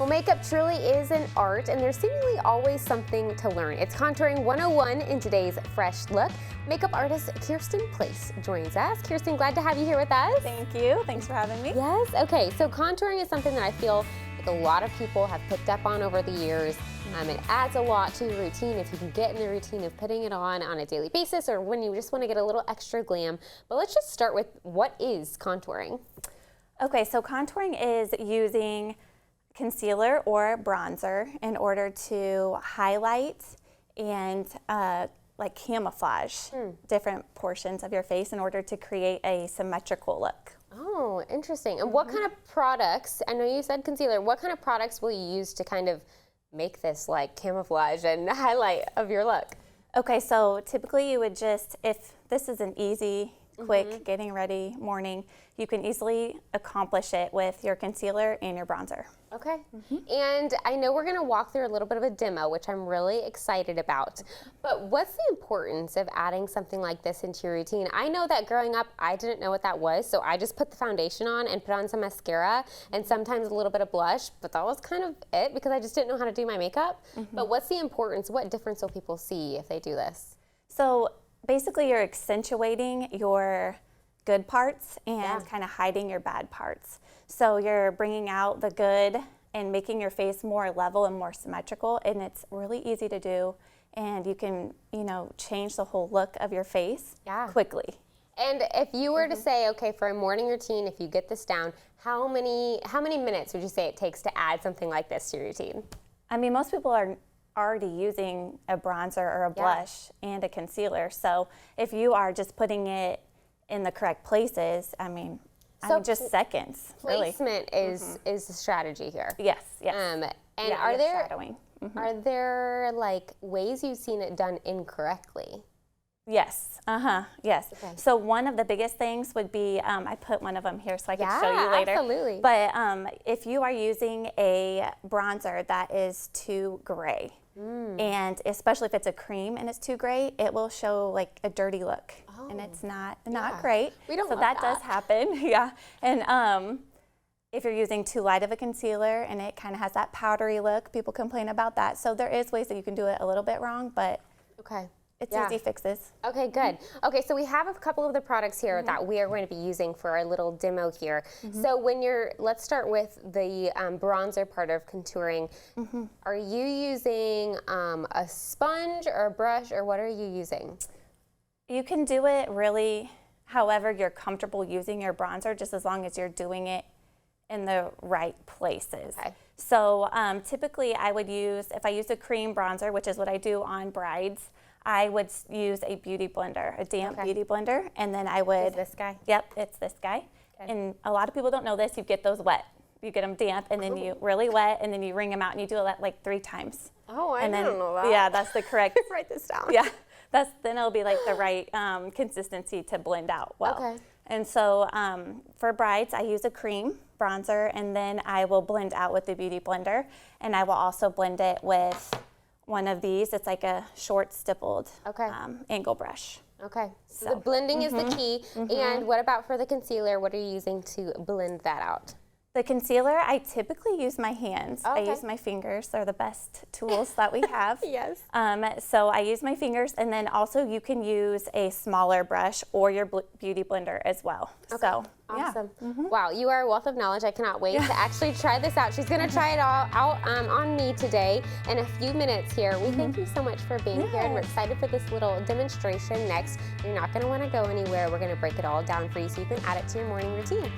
Well, makeup truly is an art, and there's seemingly always something to learn. It's Contouring 101 in today's Fresh Look. Makeup artist Kirsten Place joins us. Kirsten, glad to have you here with us. Thank you. Thanks for having me. Yes. Okay, so contouring is something that I feel like a lot of people have picked up on over the years. It adds a lot to your routine if you can get in the routine of putting it on a daily basis or when you just want to get a little extra glam. But let's just start with, what is contouring? Okay, so contouring is using concealer or bronzer in order to highlight and like camouflage different portions of your face in order to create a symmetrical look. Oh, interesting. And what kind of products, I know you said concealer, what kind of products will you use to kind of make this like camouflage and highlight of your look? Okay, so typically you would just, if this is an easy, quick, getting ready morning, you can easily accomplish it with your concealer and your bronzer. Okay. And I know we're going to walk through a little bit of a demo, which I'm really excited about. But what's the importance of adding something like this into your routine? I know that growing up, I didn't know what that was, so I just put the foundation on and put on some mascara and sometimes a little bit of blush, but that was kind of it because I just didn't know how to do my makeup. But what's the importance? What difference will people see if they do this? So basically you're accentuating your good parts and kind of hiding your bad parts. So you're bringing out the good and making your face more level and more symmetrical, and it's really easy to do, and you can, you know, change the whole look of your face quickly. And if you were to say, okay, for a morning routine, if you get this down, how many minutes would you say it takes to add something like this to your routine? I mean, most people are already using a bronzer or a blush and a concealer, so if you are just putting it in the correct places, I mean just seconds. Placement is the strategy here. Yes, yes. And are there like ways you've seen it done incorrectly? Yes. Yes. Okay. So one of the biggest things would be, I put one of them here so I can show you later. Absolutely. But if you are using a bronzer that is too gray, and especially if it's a cream and it's too gray, it will show like a dirty look, and it's not great. We don't so want that does happen. And if you're using too light of a concealer and it kind of has that powdery look, people complain about that. So there is ways that you can do it a little bit wrong, but it's easy fixes. Okay, good. Okay, so we have a couple of the products here that we are going to be using for our little demo here. So let's start with the bronzer part of contouring. Are you using a sponge or a brush, or what are you using? You can do it really however you're comfortable using your bronzer, just as long as you're doing it in the right places. Okay. So typically I would use, if I use a cream bronzer, which is what I do on brides, I would use a beauty blender, a damp beauty blender, and then I would... Is this guy? Yep, it's this guy. Okay. And a lot of people don't know this, you get those wet. You get them damp, and then you really wet, and then you wring them out, and you do it like 3 times. Oh, I don't know that. Yeah, that's the correct... Write this down. Yeah, then it'll be like the right consistency to blend out well. Okay. And so for brides, I use a cream bronzer, and then I will blend out with the beauty blender, and I will also blend it with one of these. It's like a short stippled angle brush. Okay, so the blending is the key. And what about for the concealer? What are you using to blend that out? The concealer, I typically use my hands. I use my fingers. They're the best tools that we have. Yes. So I use my fingers, and then also you can use a smaller brush or your beauty blender as well. Okay. So, awesome. Wow, you are a wealth of knowledge. I cannot wait to actually try this out. She's going to try it all out on me today in a few minutes here. We thank you so much for being here, and we're excited for this little demonstration next. You're not going to want to go anywhere. We're going to break it all down for you so you can add it to your morning routine.